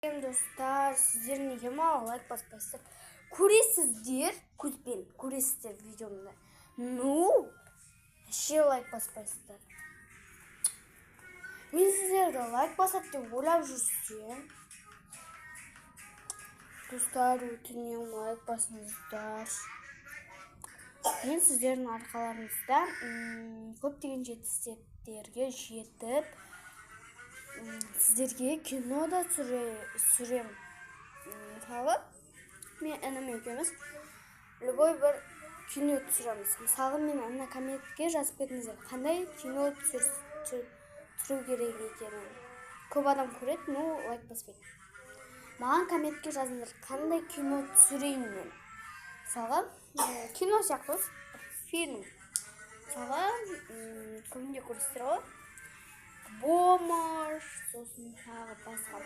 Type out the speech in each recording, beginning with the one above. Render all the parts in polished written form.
Достар, сіздер неге маған лайк баспайсыздар? Көресіздер, көзбен көресіздер видеомды. Ше лайк баспайсыздар. Мен сіздерді лайк басады деп ойлап жүрсем. Достар, өтінемін лайк басыңыздар. Мен сіздердің арқаларыңызда көптеген жетістіктерге жетіп, сіздерге кинода түсірем. Мысалы, мен інім екеуміз любой бір кино түсіреміз. Мысалы, мен ана комментке жазып кетіңіздер, қандай кино түсіру керек екенін. Көп адам көреді, лайк баспайды. Маған комментке жазыңдар, қандай кино түсірейін мен. Мысалға, кино сияқты фильм. Мысалға, көбінде көресіздер ғой. Бомаш, сосын тағы басқа.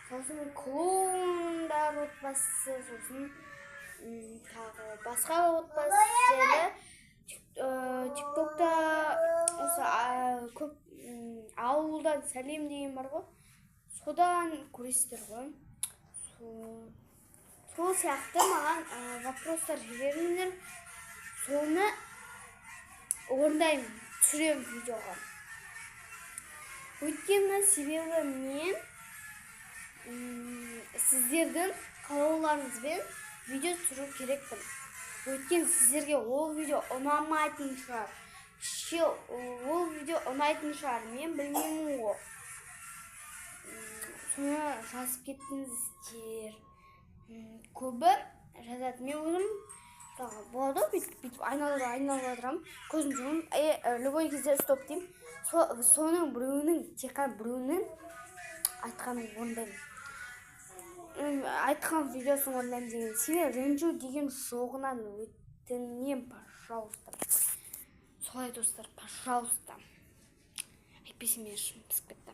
Сосын клоундар отбасы, сосын тағы басқа отбасы жайлы. Тиктокта осы көп ауылдан сәлем деген бар ғой. Содан көресіздер ғой. Сол сияқты маған вопростар жіберіңдер. Соны орындаймын, түсірем видеоға. Өйткені себебі мен сіздердің қалауларыңызбен видео түсіру керекпін. Өйткені сіздерге ол видео ұнамайтын шығар. Ол видео ұнайтын шығар, мен білмеймін ғой. Соны жазып кеттіңіздер. Көбі жазады. Мен өзім болады, бүйтіп айналдырам. Көзім жұмып, любой кезде стоп деймін. Соның біреуінің, тек қана біреуінің айтқанын орындаймын. Айтқан видеосын орындаймын деген себебі ренжу деген жоғынан өтінем, пожалуйста. Солай достар, пожалуйста. Айтпесем мен шым пісіп кетті.